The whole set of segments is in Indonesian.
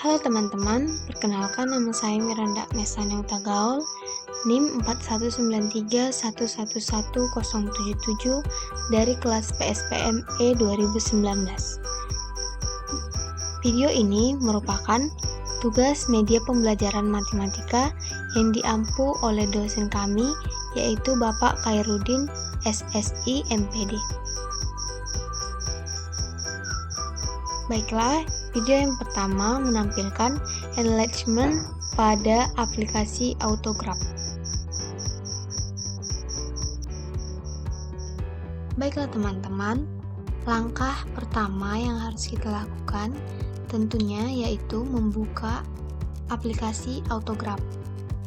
Halo teman-teman, perkenalkan nama saya Miranda Mesani Utagaul, NIM 4193111077 dari kelas PSPM E 2019. Video ini merupakan tugas media pembelajaran matematika yang diampu oleh dosen kami, yaitu Bapak Khairuddin, SSI, MPD. Baiklah, video yang pertama menampilkan enlargement pada aplikasi Autograph. Baiklah teman-teman, langkah pertama yang harus kita lakukan tentunya yaitu membuka aplikasi Autograph.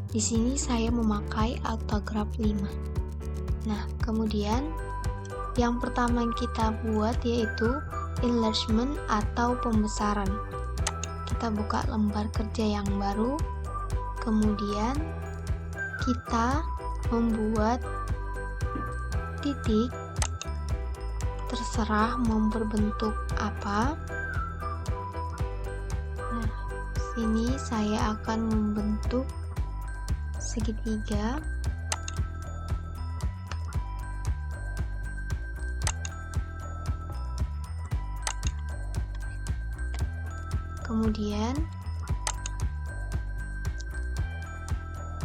Di sini saya memakai Autograph 5. Nah, kemudian yang pertama yang kita buat yaitu enlargement atau pembesaran. Kita buka lembar kerja yang baru, kemudian kita membuat titik, terserah mau berbentuk apa. Nah, sini saya akan membentuk segitiga. Kemudian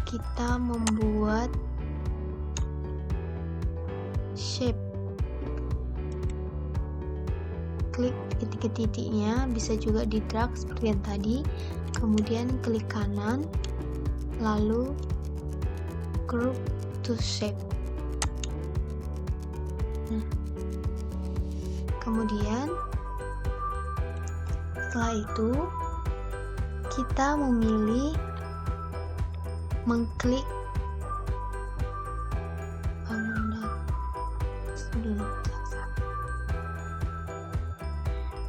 kita membuat shape. Klik titik-titiknya, bisa juga di drag seperti yang tadi. Kemudian klik kanan, lalu group to shape. Nah, kemudian setelah itu kita memilih mengklik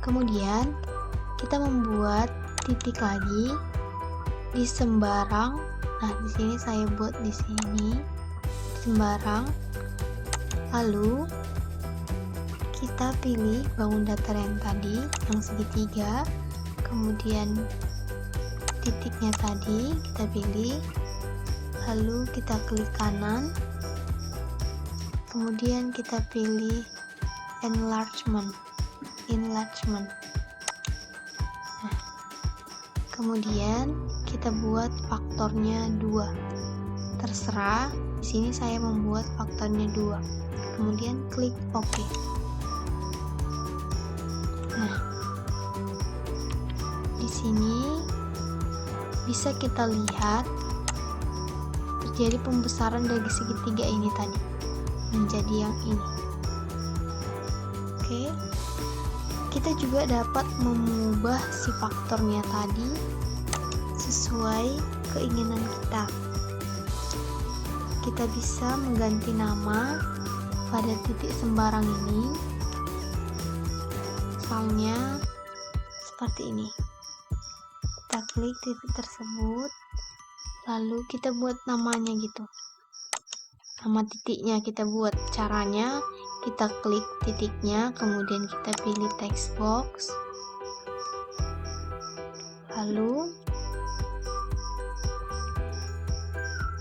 kemudian kita membuat titik lagi di sembarang. Nah, di sini saya buat di sini sembarang. Lalu kita pilih bangun datar yang tadi, yang segitiga, kemudian titiknya tadi kita pilih, lalu kita klik kanan, kemudian kita pilih enlargement. Nah, kemudian kita buat faktornya 2. Terserah, di sini saya membuat faktornya 2. Kemudian klik OK. Nah, di sini bisa kita lihat terjadi pembesaran dari segitiga ini tadi menjadi yang ini. Oke, kita juga dapat mengubah si faktornya tadi sesuai keinginan kita. Kita bisa mengganti nama pada titik sembarang ini. Misalnya seperti ini. Kita klik titik tersebut, lalu kita buat namanya gitu. Nama titiknya kita buat. Caranya kita klik titiknya, kemudian kita pilih text box, lalu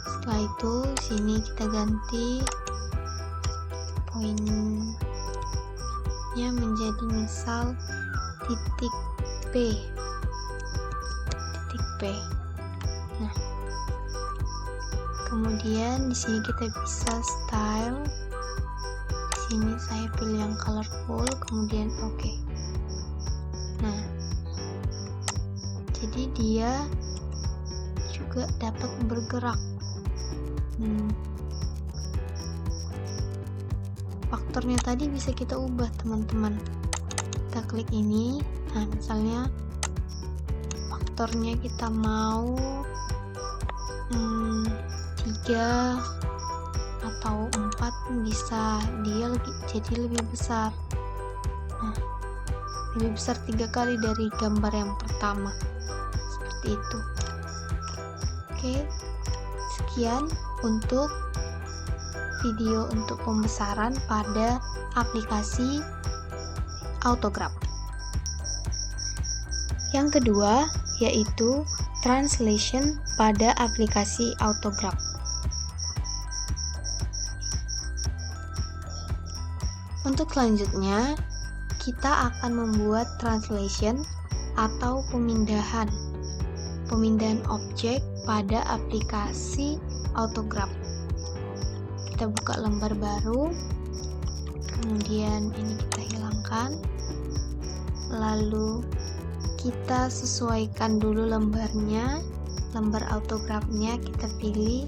setelah itu sini kita ganti poinnya menjadi misal titik P. Nah, kemudian di sini kita bisa style. Di sini saya pilih yang colorful, kemudian OK. Nah, jadi dia juga dapat bergerak. Faktornya tadi bisa kita ubah teman-teman. Kita klik ini. Nah, misalnya faktornya kita mau 3 atau 4 bisa, dia jadi lebih besar. Nah, lebih besar 3 kali dari gambar yang pertama, seperti itu. Oke, sekian untuk video untuk pembesaran pada aplikasi Autograph. Yang kedua, yaitu translation pada aplikasi Autograph. Untuk selanjutnya, kita akan membuat translation atau pemindahan objek pada aplikasi Autograph. Kita buka lembar baru, kemudian ini kita hilangkan, lalu kita sesuaikan dulu lembarnya, lembar autografnya kita pilih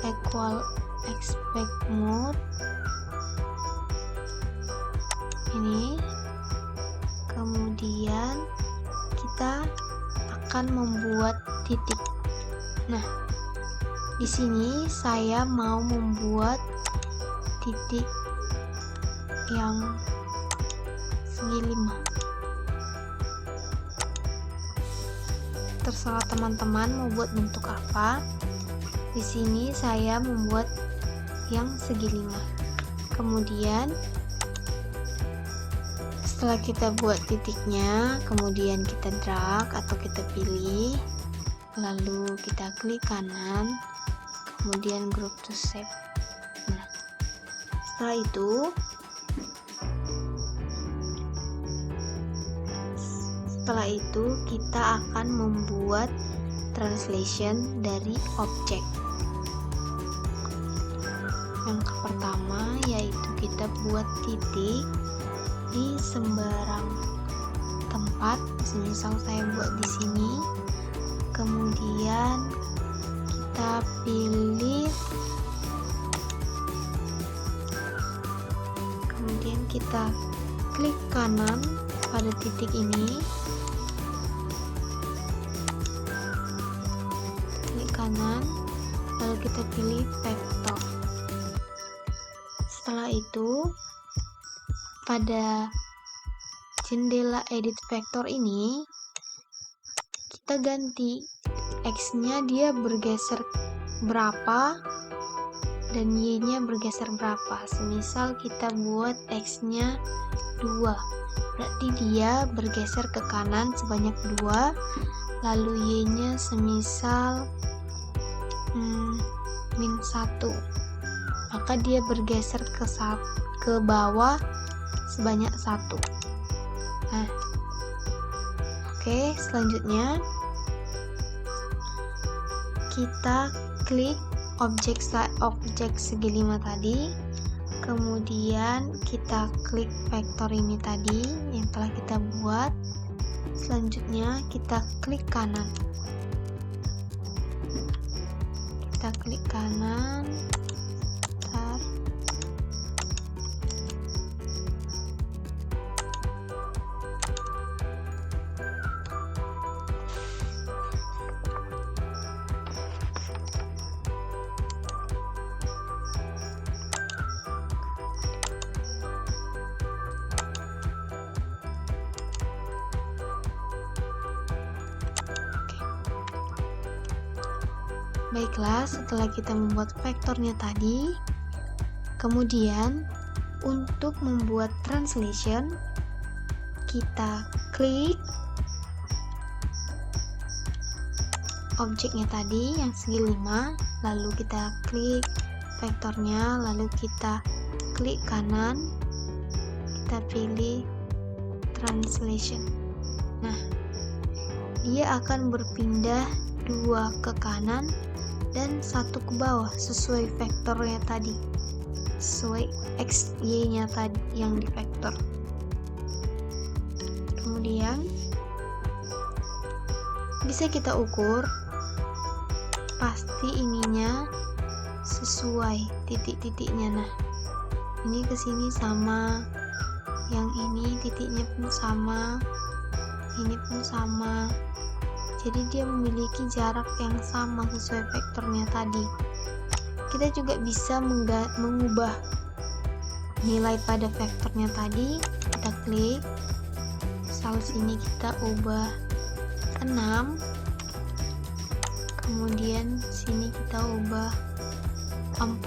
equal expect mode ini, kemudian kita akan membuat titik. Nah, di sini saya mau membuat titik yang segi 5. Terserah teman-teman mau buat bentuk apa. Di sini saya membuat yang segi 5. Kemudian setelah kita buat titiknya, kemudian kita drag atau kita pilih, lalu kita klik kanan, kemudian group to shape. Nah, setelah itu kita akan membuat translation dari objek. Yang pertama yaitu kita buat titik di sembarang tempat, misal saya buat di sini, kemudian kita pilih, kemudian kita klik kanan pada titik ini, klik kanan, lalu kita pilih vektor. Setelah itu pada jendela edit vektor ini kita ganti X-nya dia bergeser berapa dan Y-nya bergeser berapa. Semisal kita buat X-nya 2, berarti dia bergeser ke kanan sebanyak 2, lalu Y-nya semisal min 1, maka dia bergeser ke bawah sebanyak 1. Nah, oke, selanjutnya kita klik objek segi 5 tadi, kemudian kita klik vektor ini tadi yang telah kita buat. Selanjutnya kita klik kanan, kita klik kanan, Baiklah, setelah kita membuat vektornya tadi, kemudian untuk membuat translation, kita klik objeknya tadi yang segi 5, lalu kita klik vektornya, lalu kita klik kanan, kita pilih translation. Nah, dia akan berpindah 2 ke kanan dan 1 ke bawah sesuai vektornya tadi, sesuai X, Y-nya tadi yang di vektor. Kemudian bisa kita ukur pasti ininya sesuai titik-titiknya. Nah, ini kesini sama, yang ini titiknya pun sama, ini pun sama. Jadi dia memiliki jarak yang sama sesuai vektornya tadi. Kita juga bisa mengubah nilai pada vektornya tadi. Kita klik, misal sini kita ubah 6, kemudian sini kita ubah 4.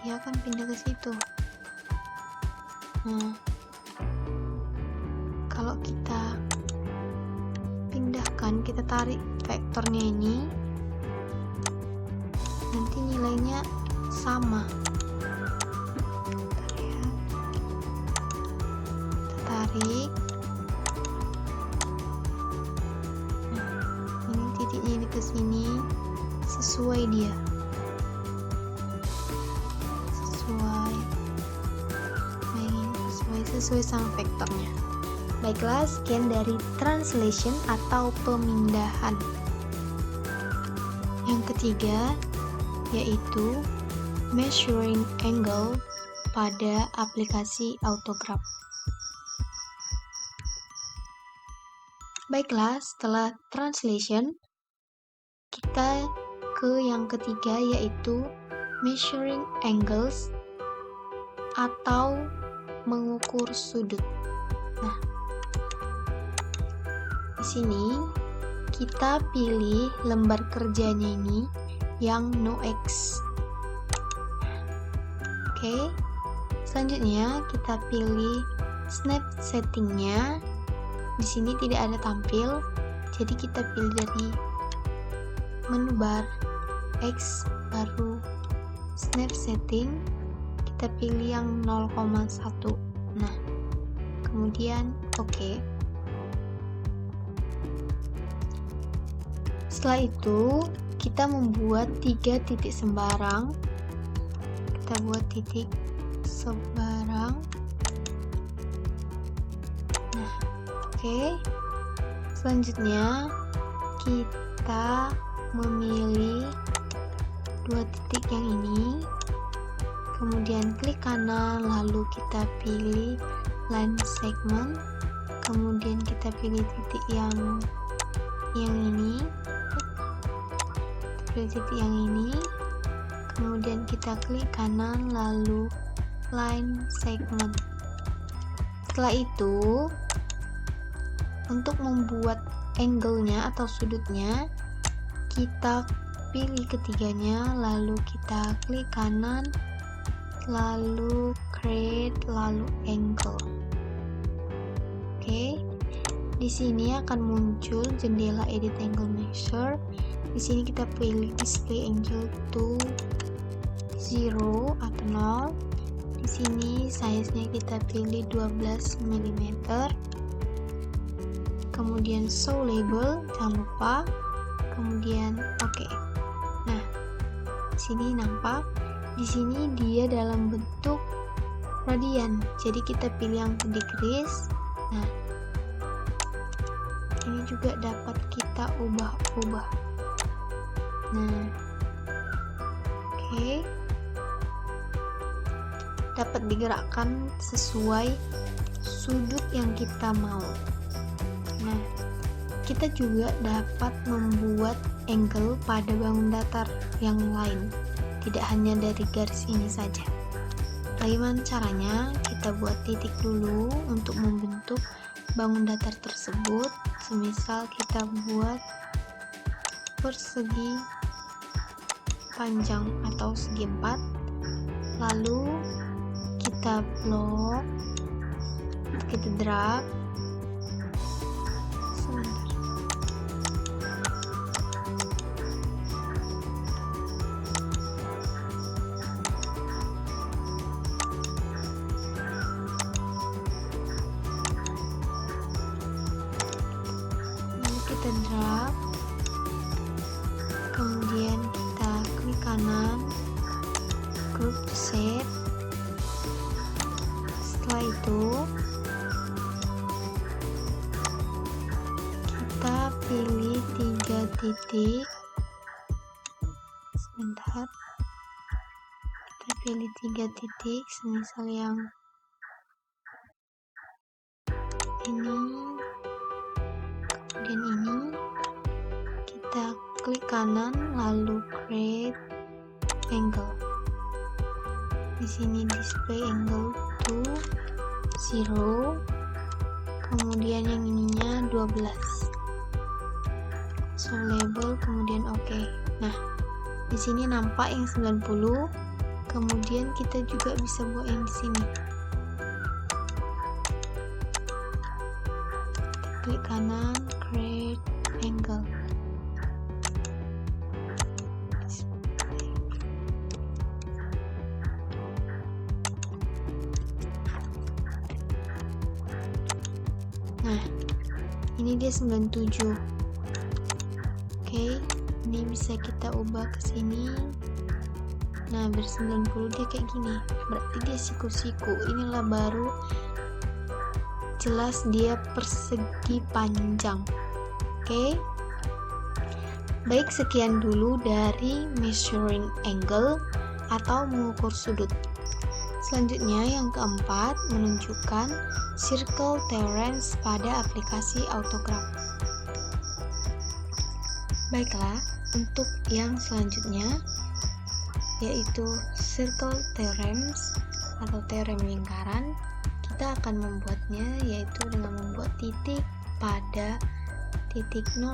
dia akan pindah ke situ. Nah, kalau kita pindahkan, kita tarik vektornya ini, nanti nilainya sama. Bentar ya. Kita tarik. Nah, ini titiknya ini ke sini, sesuai dia. Sesuai sama vektornya. Baiklah, sekian dari translation atau pemindahan. Yang ketiga yaitu measuring angle pada aplikasi autograph. Baiklah, setelah translation kita ke yang ketiga yaitu measuring angles atau mengukur sudut. Nah, di sini kita pilih lembar kerjanya ini yang no X. Oke. Selanjutnya kita pilih snap settingnya. Di sini tidak ada tampil, jadi kita pilih dari menu bar X baru snap setting. Kita pilih yang 0,1. Nah, kemudian oke. Setelah itu kita membuat 3 titik sembarang. Kita buat titik sembarang. Nah, oke. Selanjutnya kita memilih 2 titik yang ini. Kemudian klik kanan, lalu kita pilih line segment, kemudian kita pilih titik yang ini, pilih titik yang ini, kemudian kita klik kanan, lalu line segment. Setelah itu, untuk membuat angle-nya atau sudutnya, kita pilih ketiganya, lalu kita klik kanan, lalu create, lalu angle. Oke. Di sini akan muncul jendela edit angle measure. Di sini kita pilih display angle to 0 atau 0. Di sini size-nya kita pilih 12 mm. Kemudian show label, jangan lupa. Kemudian oke. Nah, di sini nampak. Di sini dia dalam bentuk radian, jadi kita pilih yang decrease. Nah, ini juga dapat kita ubah-ubah. Nah, oke. Dapat digerakkan sesuai sudut yang kita mau. Nah, kita juga dapat membuat angle pada bangun datar yang lain. Tidak hanya dari garis ini saja. Bagaimana caranya? Kita buat titik dulu untuk membentuk bangun datar tersebut. Semisal kita buat persegi panjang atau segi 4. Lalu kita blok, kita drag. Kita drag, kemudian kita klik kanan, group to shape. Setelah itu kita pilih 3 titik. Sebentar, kita pilih 3 titik, semisal yang ini, kemudian ini. Kita klik kanan, lalu create angle. Di sini display angle to 0. Kemudian yang ininya 12. So label, kemudian oke. Nah, di sini nampak yang 90. Kemudian kita juga bisa buat yang di sini. Klik kanan, create angle. Nah, ini dia 97. Oke, ini bisa kita ubah ke sini. Nah, biar 90 dia kayak gini. Berarti dia siku-siku. Inilah baru jelas dia persegi panjang. Oke. Baik, sekian dulu dari measuring angle atau mengukur sudut. Selanjutnya yang keempat, menunjukkan circle tolerance pada aplikasi autograph. Baiklah, untuk yang selanjutnya yaitu circle theorems atau teorem lingkaran, kita akan membuatnya yaitu dengan membuat titik pada titik 0,0.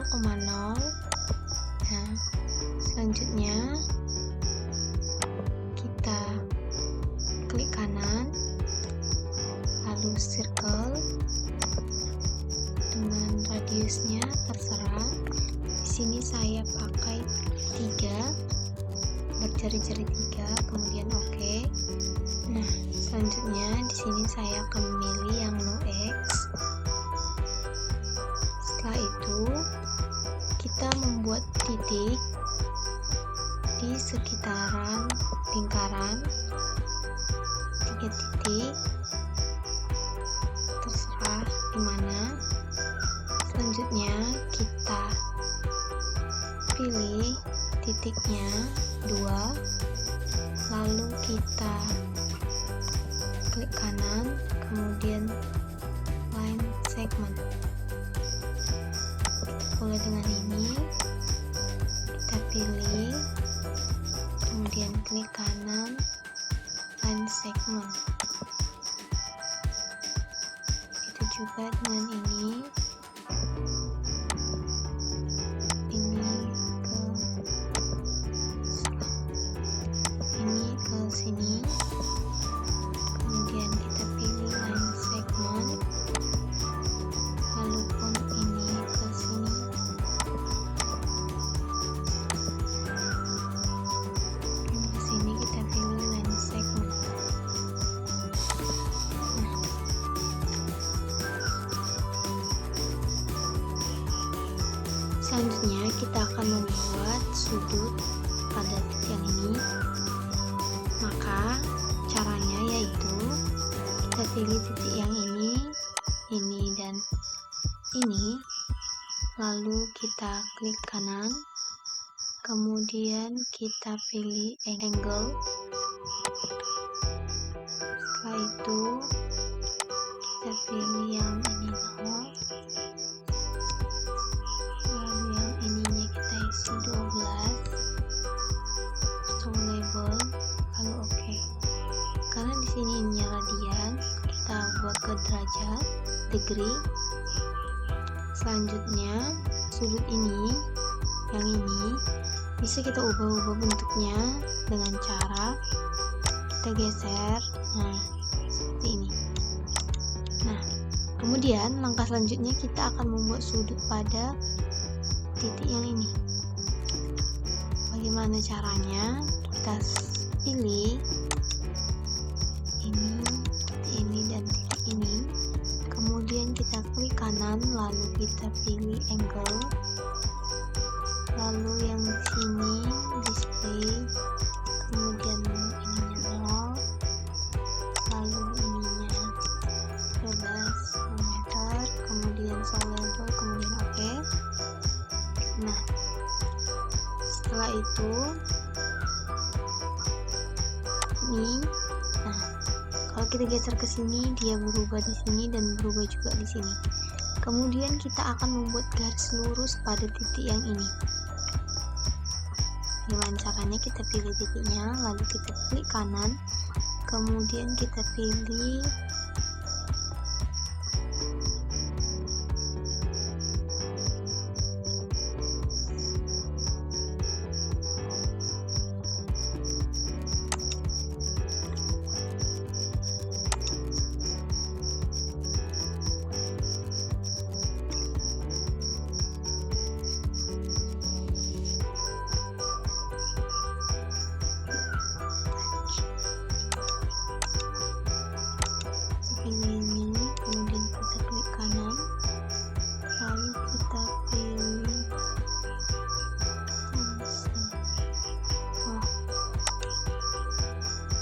Nah, selanjutnya kita klik kanan, lalu circle dengan radiusnya terserah. Di sini saya pakai 3, berjari-jari 3, kemudian oke. Nah, selanjutnya di sini saya akan memilih yang no X. Setelah itu kita membuat titik di sekitaran lingkaran, 3 titik, terserah di mana. Selanjutnya kita pilih titiknya 2, lalu kita klik kanan, kemudian line segment. Mulai dengan ini kita pilih, kemudian klik kanan, line segment. Itu juga dengan ini ke sini, kemudian kita pilih line segment, lalu pun ini ke sini, dan ke sini kita pilih line segment. Nah, selanjutnya kita akan membuat sudut pada titik yang ini. Maka caranya yaitu kita pilih titik yang ini dan ini, lalu kita klik kanan, kemudian kita pilih angle. Setelah itu kita pilih yang ini 0, lalu yang ininya kita isi 12, stone label, lalu oke. Karena di sini ini radian, kita buat ke derajat, degree. Selanjutnya sudut ini, yang ini bisa kita ubah-ubah bentuknya dengan cara kita geser. Nah, seperti ini. Nah, kemudian langkah selanjutnya kita akan membuat sudut pada titik yang ini. Bagaimana caranya? Kita pilih ini dan titik ini, kemudian kita klik kanan, lalu kita pilih angle, lalu yang di sini display, kemudian ininya 0, lalu ininya 12 meter, kemudian solid level, kemudian oke. Nah, setelah itu ini, nah kalau kita geser ke sini dia berubah di sini dan berubah juga di sini. Kemudian kita akan membuat garis lurus pada titik yang ini. Gimana caranya? Kita pilih titiknya, lalu kita klik kanan, kemudian kita pilih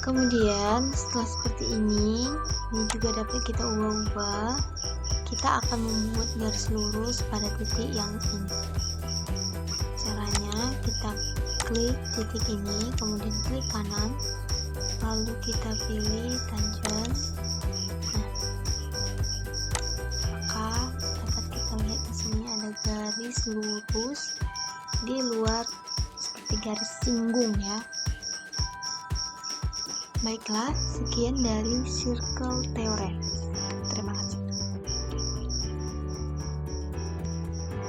Kemudian setelah seperti ini juga dapat kita ubah-ubah. Kita akan membuat garis lurus pada titik yang ini. Caranya kita klik titik ini, kemudian klik kanan, lalu kita pilih tangent. Nah, maka dapat kita lihat di sini ada garis lurus di luar seperti garis singgung ya. Baiklah, sekian dari circle theorem. Terima kasih.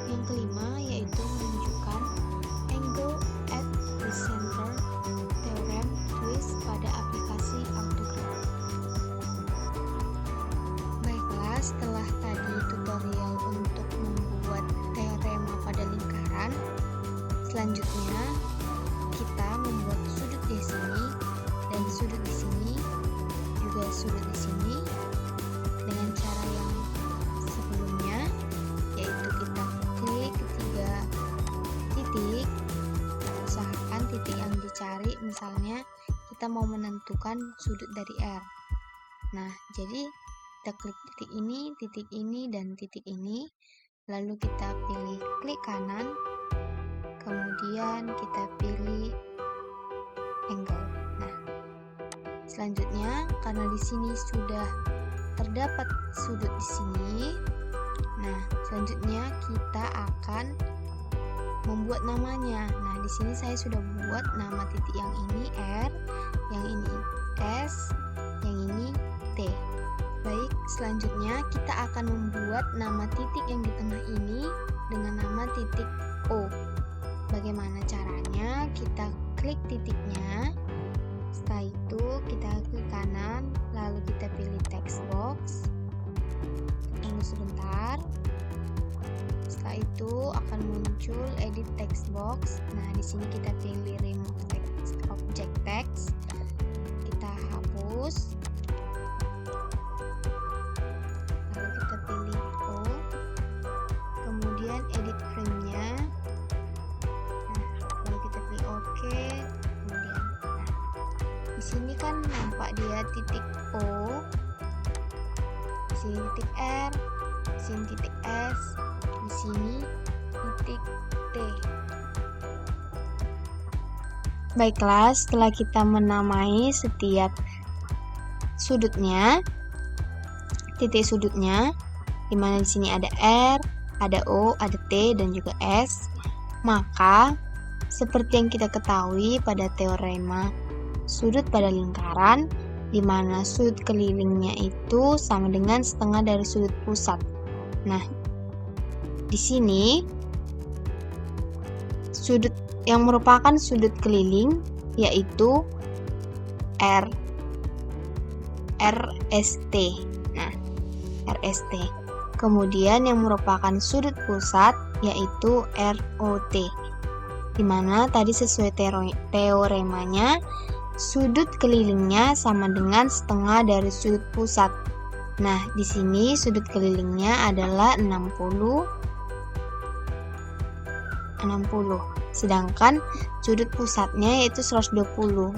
Yang kelima yaitu menunjukkan angle at the center theorem twist pada aplikasi AutoCAD. Baiklah, setelah tadi tutorial untuk membuat teorema pada lingkaran, selanjutnya kita membuat sudut di sini dan sudut di sini, juga sudut di sini dengan cara yang sebelumnya, yaitu kita klik ketiga titik, usahakan titik yang dicari, misalnya kita mau menentukan sudut dari R. Nah, jadi kita klik titik ini, dan titik ini, lalu kita pilih klik kanan, kemudian kita pilih angle. Nah, selanjutnya karena di sini sudah terdapat sudut di sini, nah selanjutnya kita akan membuat namanya. Nah, di sini saya sudah buat nama titik yang ini R, yang ini S, yang ini T. Baik, selanjutnya kita akan membuat nama titik yang di tengah ini dengan nama titik O. Bagaimana caranya? Kita klik titiknya, setelah itu kita klik kanan, lalu kita pilih text box, tunggu sebentar. Setelah itu akan muncul edit text box. Nah, di sini kita pilih remove text, object text, kita hapus, lalu kita pilih O, kemudian edit frame-nya. Lalu kita pilih OK, kemudian di sini kan nampak dia titik O, di sini titik R, di sini titik S, di sini titik T. Baiklah, setelah kita menamai setiap sudutnya, titik sudutnya, dimana di sini ada R, ada O, ada T, dan juga S, maka seperti yang kita ketahui pada teorema sudut pada lingkaran, di mana sudut kelilingnya itu sama dengan setengah dari sudut pusat. Nah, di sini sudut yang merupakan sudut keliling yaitu RST. Nah, RST. Kemudian yang merupakan sudut pusat yaitu ROT. Dimana tadi sesuai teoremanya sudut kelilingnya sama dengan setengah dari sudut pusat. Nah, di sini sudut kelilingnya adalah 60, sedangkan sudut pusatnya yaitu 120.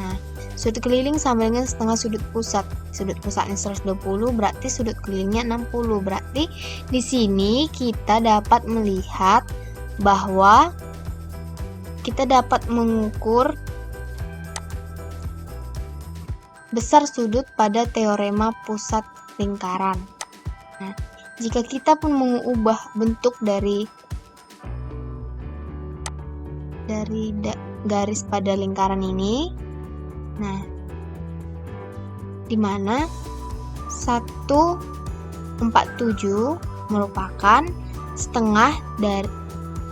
Nah, sudut keliling sama dengan setengah sudut pusat. Sudut pusatnya 120, berarti sudut kelilingnya 60. Berarti di sini kita dapat melihat bahwa kita dapat mengukur besar sudut pada teorema pusat lingkaran. Nah, jika kita pun mengubah bentuk dari garis pada lingkaran ini, nah, di mana 147 merupakan setengah dari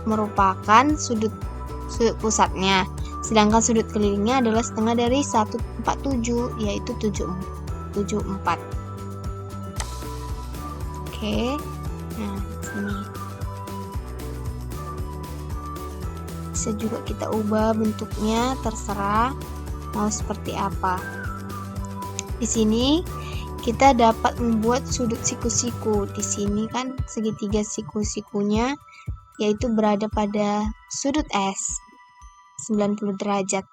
merupakan sudut pusatnya, sedangkan sudut kelilingnya adalah setengah dari 147, yaitu 74. Oke, nah sini bisa juga kita ubah bentuknya, terserah mau seperti apa. Di sini kita dapat membuat sudut siku-siku. Di sini kan segitiga siku-sikunya yaitu berada pada sudut S 90 derajat.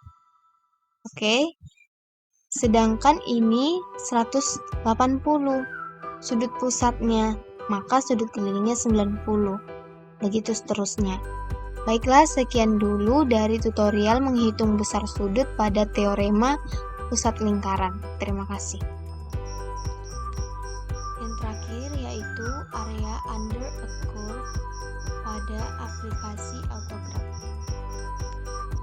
Oke. Sedangkan ini 180 sudut pusatnya, maka sudut kelilingnya 90. Begitu seterusnya. Baiklah, sekian dulu dari tutorial menghitung besar sudut pada teorema pusat lingkaran. Terima kasih. Yang terakhir yaitu area under a curve pada aplikasi autograph.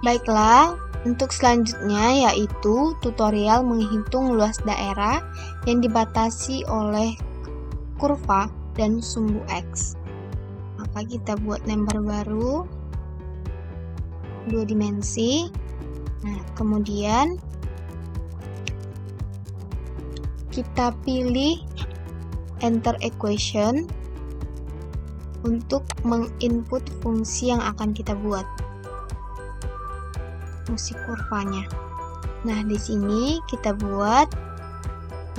Baiklah, untuk selanjutnya yaitu tutorial menghitung luas daerah yang dibatasi oleh kurva dan sumbu X. Maka kita buat lembar baru 2 dimensi. Nah, kemudian kita pilih enter equation untuk menginput fungsi yang akan kita buat. Fungsi kurvanya. Nah, di sini kita buat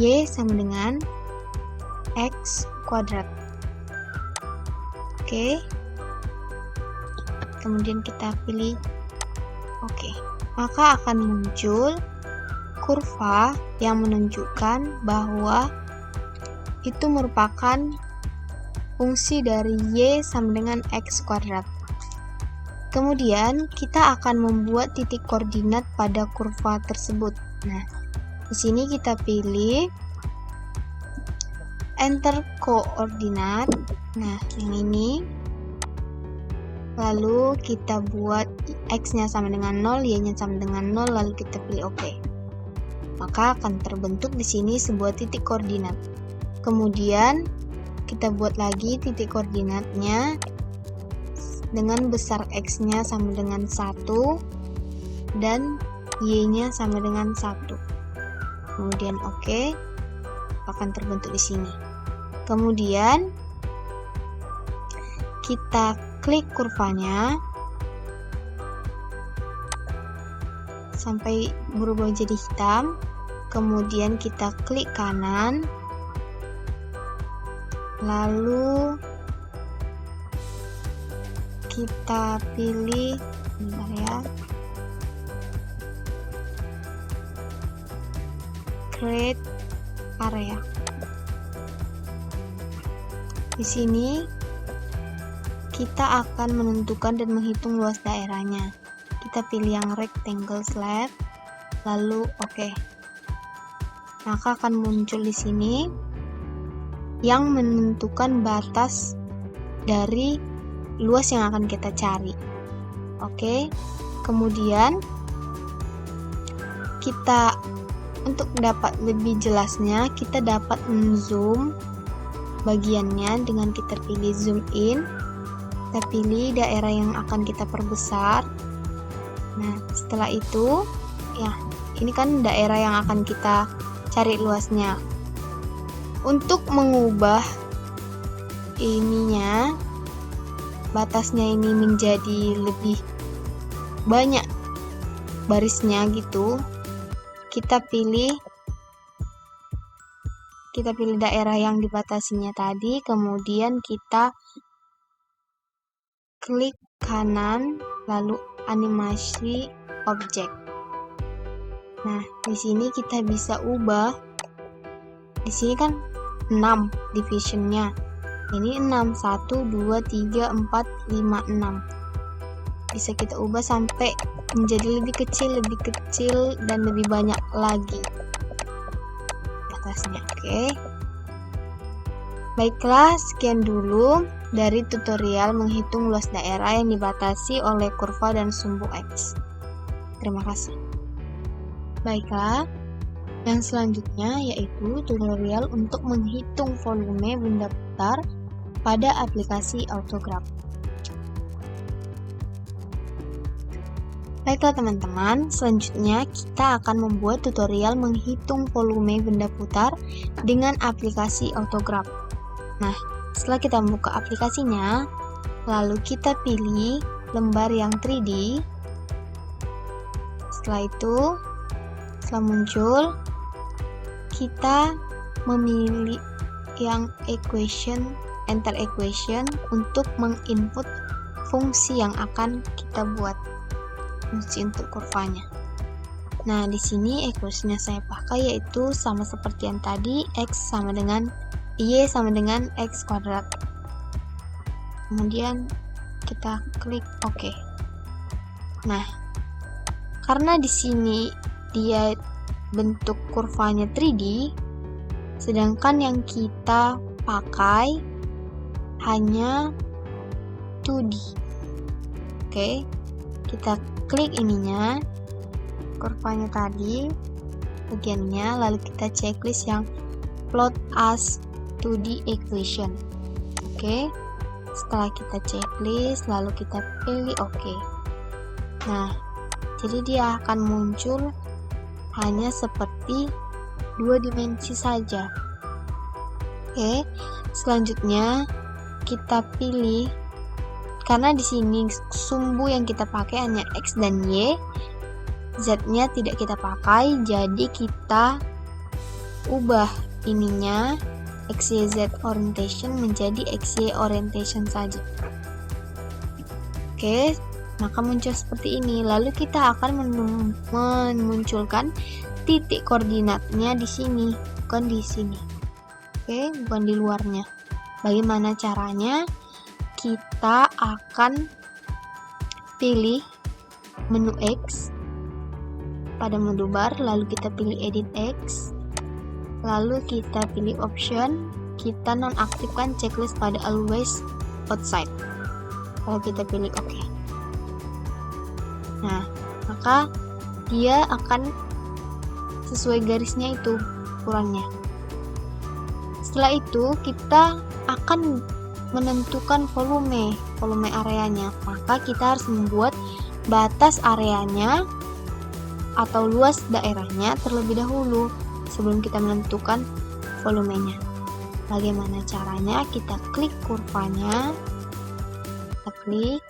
y sama dengan x kuadrat. Oke. Kemudian kita pilih oke. Maka akan muncul kurva yang menunjukkan bahwa itu merupakan fungsi dari y sama dengan x kuadrat. Kemudian kita akan membuat titik koordinat pada kurva tersebut. Nah, di sini kita pilih enter koordinat. Nah, yang ini. Lalu kita buat x-nya sama dengan 0, y-nya sama dengan 0, lalu kita pilih OK. Maka akan terbentuk di sini sebuah titik koordinat. Kemudian kita buat lagi titik koordinatnya dengan besar x-nya sama dengan 1 dan y-nya sama dengan 1. Kemudian OK, akan terbentuk di sini. Kemudian kita klik kurvanya sampai berubah jadi hitam. Kemudian kita klik kanan, lalu kita pilih bentar ya, create area. Di sini kita akan menentukan dan menghitung luas daerahnya. Kita pilih yang rectangle slab, lalu OK. Maka akan muncul di sini yang menentukan batas dari luas yang akan kita cari. Oke. Kemudian kita untuk dapat lebih jelasnya, kita dapat men-zoom bagiannya dengan kita pilih zoom in. Kita pilih daerah yang akan kita perbesar. Nah, setelah itu ya, ini kan daerah yang akan kita cari luasnya. Untuk mengubah ininya, batasnya ini menjadi lebih banyak barisnya gitu, kita pilih daerah yang dibatasinya tadi, kemudian kita klik kanan, lalu animasi objek. Nah, di sini kita bisa ubah. Di sini kan 6 divisionnya. Ini 6, 1, 2, 3, 4, 5, 6. Bisa kita ubah sampai menjadi lebih kecil, dan lebih banyak lagi batasnya. Oke. Baiklah, sekian dulu dari tutorial menghitung luas daerah yang dibatasi oleh kurva dan sumbu X. Terima kasih. Baiklah, yang selanjutnya yaitu tutorial untuk menghitung volume benda putar pada aplikasi autograph. Baiklah teman-teman, selanjutnya kita akan membuat tutorial menghitung volume benda putar dengan aplikasi autograph. Nah, setelah kita membuka aplikasinya, lalu kita pilih lembar yang 3D. Setelah itu, setelah muncul, kita memilih yang enter equation untuk menginput fungsi yang akan kita buat, fungsi untuk kurvanya. Nah, di sini equation yang saya pakai yaitu sama seperti yang tadi, X sama dengan Y sama dengan X kuadrat. Kemudian kita klik OK. Nah, karena di sini dia bentuk kurvanya 3D, sedangkan yang kita pakai hanya 2D. Oke, kita klik ininya, kurvanya tadi, bagiannya, lalu kita checklist yang plot as 2D equation. Oke, setelah kita checklist, lalu kita pilih OK. Nah, jadi dia akan muncul hanya seperti 2 dimensi saja. Oke, selanjutnya kita pilih, karena di sini sumbu yang kita pakai hanya X dan Y, Z-nya tidak kita pakai, jadi kita ubah ininya XYZ orientation menjadi XY orientation saja. Oke, maka muncul seperti ini. Lalu kita akan memunculkan titik koordinatnya di sini, bukan di sini. Oke, bukan di luarnya. Bagaimana caranya? Kita akan pilih menu X pada menu bar, lalu kita pilih edit X, lalu kita pilih option, kita nonaktifkan checklist pada always outside. Kalau kita pilih OK. Nah, maka dia akan sesuai garisnya itu ukurannya. Setelah itu kita akan menentukan volume areanya. Maka kita harus membuat batas areanya atau luas daerahnya terlebih dahulu sebelum kita menentukan volumenya. Bagaimana caranya? Kita klik kurvanya, kita klik,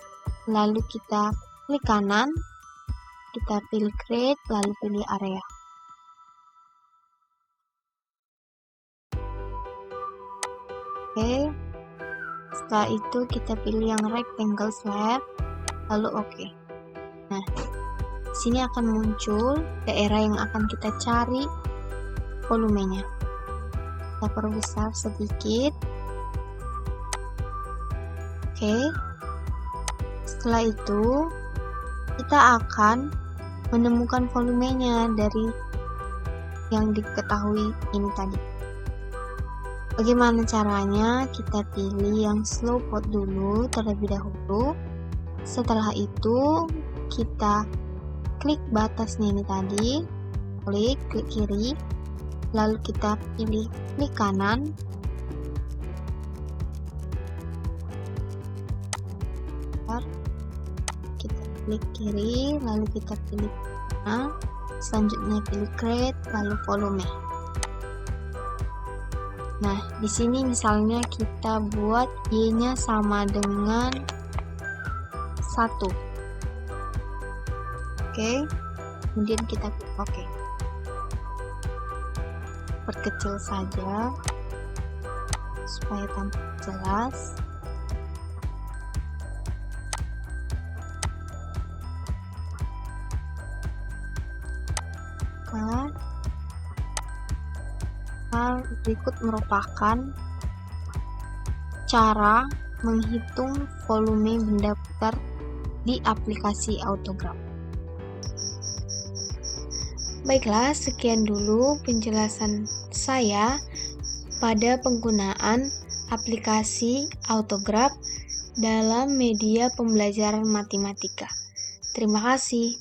lalu kita klik kanan, kita pilih create, lalu pilih area. Oke, setelah itu kita pilih yang rectangle slab, lalu OK. Nah, sini akan muncul daerah yang akan kita cari volumenya. Kita perbesar sedikit. Oke, setelah itu kita akan menemukan volumenya dari yang diketahui ini tadi. Bagaimana caranya? Kita pilih yang slow pot dulu terlebih dahulu. Setelah itu kita klik batasnya ini tadi, klik kiri, lalu kita pilih klik kanan, kita klik kiri, lalu kita pilih kanan, selanjutnya pilih create, lalu volume. Nah, di sini misalnya kita buat Y-nya sama dengan 1. Oke, kemudian kita klik OK. Perkecil saja supaya tampak jelas. Hal berikut merupakan cara menghitung volume benda putar di aplikasi Autograph. Baiklah, sekian dulu penjelasan saya pada penggunaan aplikasi Autograph dalam media pembelajaran matematika. Terima kasih.